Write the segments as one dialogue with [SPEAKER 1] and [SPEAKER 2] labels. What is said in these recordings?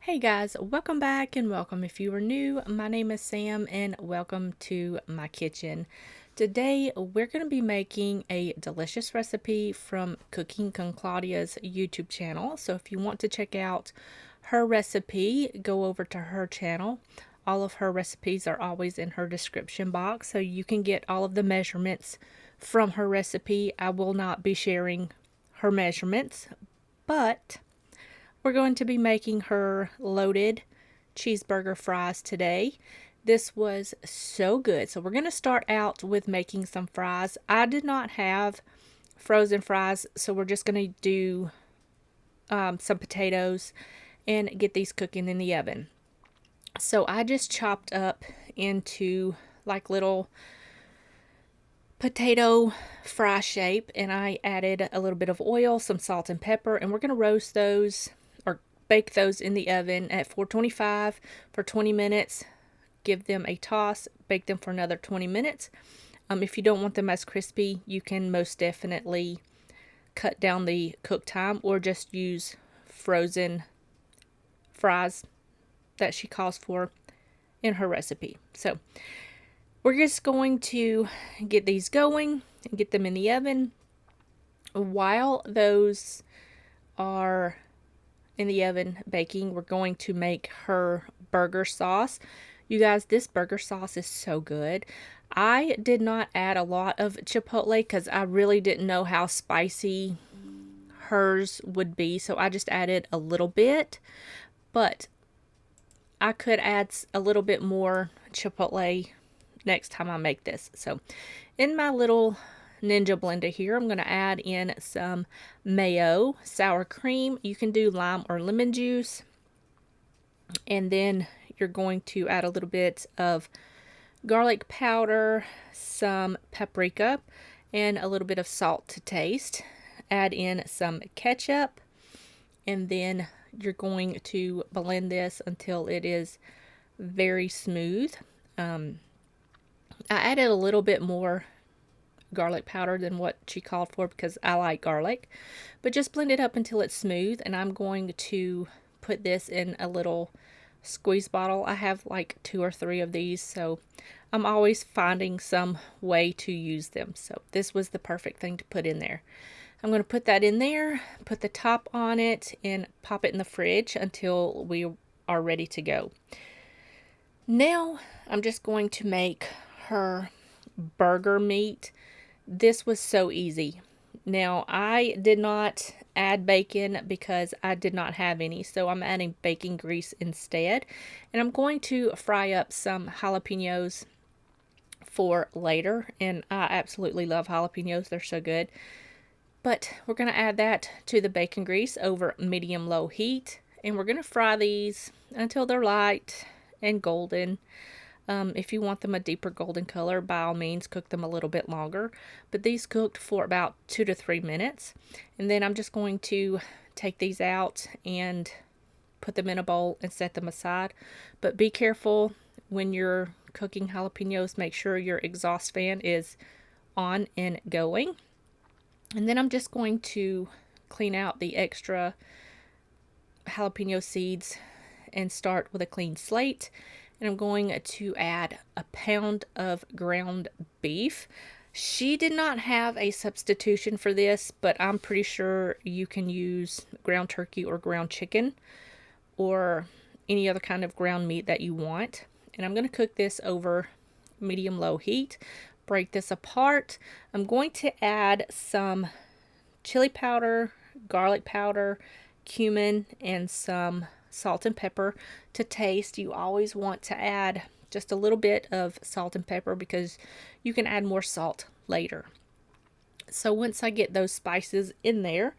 [SPEAKER 1] Hey guys, welcome back and welcome if you are new. My name is Sam and welcome to my kitchen. Today we're going to be making a delicious recipe from Cooking Con Claudia's YouTube channel. So if you want to check out her recipe, go over to her channel. All of her recipes are always in her description box, so you can get all of the measurements from her recipe. I will not be sharing her measurements, but we're going to be making her loaded cheeseburger fries today. This was so good. So we're going to start out with making some fries. I did not have frozen fries, so we're just going to do some potatoes and get these cooking in the oven. So I just chopped up into like little potato fry shape, and I added a little bit of oil, some salt and pepper, and we're going to roast those or bake those in the oven at 425 for 20 minutes. Give them a toss, bake them for another 20 minutes. If you don't want them as crispy, you can most definitely cut down the cook time or just use frozen fries that she calls for in her recipe. So we're just going to get these going and get them in the oven. While those are in the oven baking, we're going to make her burger sauce. You guys, this burger sauce is so good. I did not add a lot of chipotle because I really didn't know how spicy hers would be, so I just added a little bit, but I could add a little bit more chipotle next time I make this. So in my little Ninja blender here, I'm going to add in some mayo, sour cream. You can do lime or lemon juice. And then you're going to add a little bit of garlic powder, some paprika, and a little bit of salt to taste. Add in some ketchup, and then you're going to blend this until it is very smooth. I added a little bit more garlic powder than what she called for because I like garlic, but just blend it up until it's smooth. And I'm going to put this in a little squeeze bottle. I have like 2 or 3 of these, so I'm always finding some way to use them. So this was the perfect thing to put in there. I'm going to put that in there, put the top on it, and pop it in the fridge until we are ready to go. Now I'm just going to make her burger meat. This was so easy. Now I did not add bacon because I did not have any, so I'm adding bacon grease instead. And I'm going to fry up some jalapenos for later, and I absolutely love jalapenos. They're so good. But we're going to add that to the bacon grease over medium-low heat, and we're going to fry these until they're light and golden. If you want them a deeper golden color, by all means, cook them a little bit longer. But these cooked for about 2 to 3 minutes. And then I'm just going to take these out and put them in a bowl and set them aside. But be careful when you're cooking jalapenos. Make sure your exhaust fan is on and going. And then I'm just going to clean out the extra jalapeno seeds and start with a clean slate. And I'm going to add a pound of ground beef. She did not have a substitution for this, but I'm pretty sure you can use ground turkey or ground chicken or any other kind of ground meat that you want. And I'm going to cook this over medium-low heat. Break this apart. I'm going to add some chili powder, garlic powder, cumin, and some salt and pepper to taste. You always want to add just a little bit of salt and pepper because you can add more salt later. So once I get those spices in there,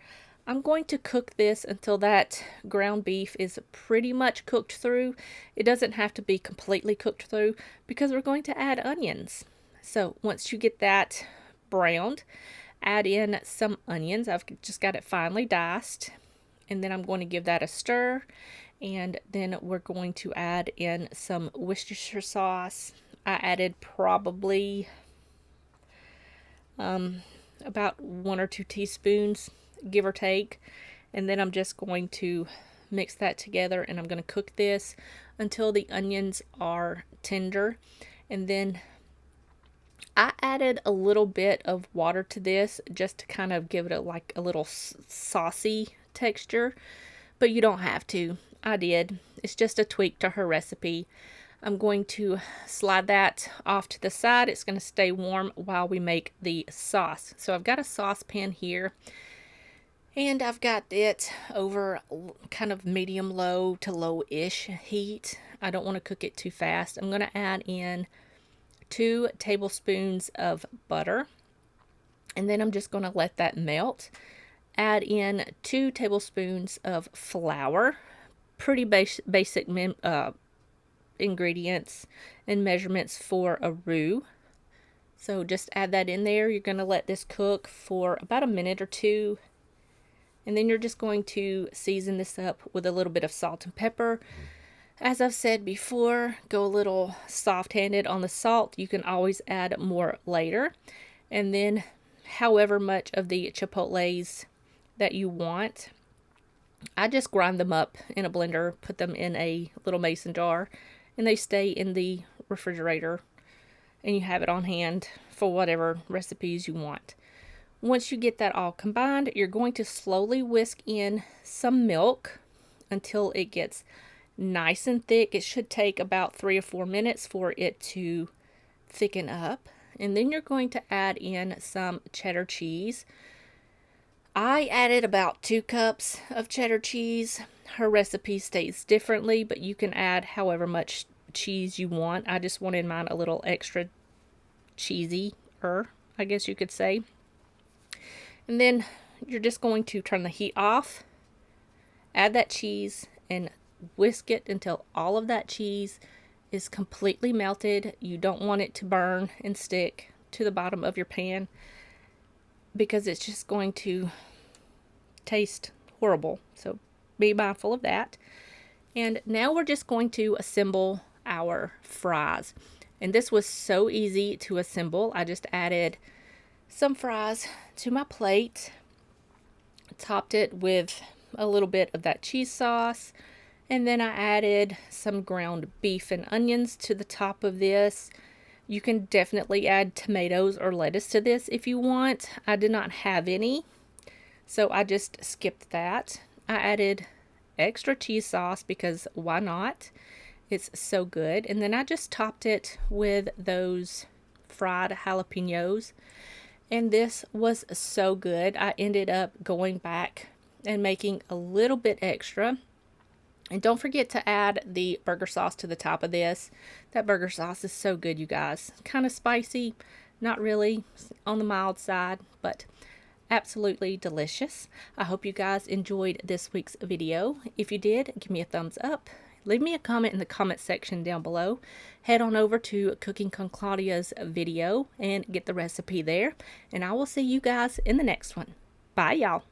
[SPEAKER 1] I'm going to cook this until that ground beef is pretty much cooked through. It doesn't have to be completely cooked through because we're going to add onions. So once you get that browned, add in some onions. I've just got it finely diced. And then I'm going to give that a stir. And then we're going to add in some Worcestershire sauce. I added probably about 1 or 2 teaspoons, give or take. And then I'm just going to mix that together, and I'm going to cook this until the onions are tender. And then I added a little bit of water to this just to kind of give it like a little saucy texture, but you don't have to. I did. It's just a tweak to her recipe. I'm going to slide that off to the side. It's going to stay warm while we make the sauce. So I've got a saucepan here, and I've got it over kind of medium low to low-ish heat. I don't want to cook it too fast. I'm going to add in 2 tablespoons of butter, and then I'm just going to let that melt. Add in 2 tablespoons of flour. Pretty basic ingredients and measurements for a roux. So just add that in there. You're going to let this cook for about a minute or 2, and then you're just going to season this up with a little bit of salt and pepper. As I've said before, go a little soft-handed on the salt. You can always add more later. And then however much of the chipotles that you want, I just grind them up in a blender, put them in a little mason jar, and they stay in the refrigerator, and you have it on hand for whatever recipes you want. Once you get that all combined, you're going to slowly whisk in some milk until it gets nice and thick. It should take about 3 or 4 minutes for it to thicken up. And then you're going to add in some cheddar cheese. I added about 2 cups of cheddar cheese. Her recipe states differently, but you can add however much cheese you want. I just wanted mine a little extra cheesy-er, I guess you could say. And then you're just going to turn the heat off, add that cheese, and whisk it until all of that cheese is completely melted. You don't want it to burn and stick to the bottom of your pan, because it's just going to taste horrible. So be mindful of that. And now we're just going to assemble our fries. And this was so easy to assemble. I just added some fries to my plate, topped it with a little bit of that cheese sauce, and then I added some ground beef and onions to the top of this. You can definitely add tomatoes or lettuce to this if you want. I did not have any, so I just skipped that. I added extra cheese sauce because why not? It's so good. And then I just topped it with those fried jalapenos. And this was so good. I ended up going back and making a little bit extra. And don't forget to add the burger sauce to the top of this. That burger sauce is so good, you guys. Kind of spicy, not really, on the mild side, but absolutely delicious. I hope you guys enjoyed this week's video. If you did, give me a thumbs up. Leave me a comment in the comment section down below. Head on over to Cooking Con Claudia's video and get the recipe there. And I will see you guys in the next one. Bye, y'all.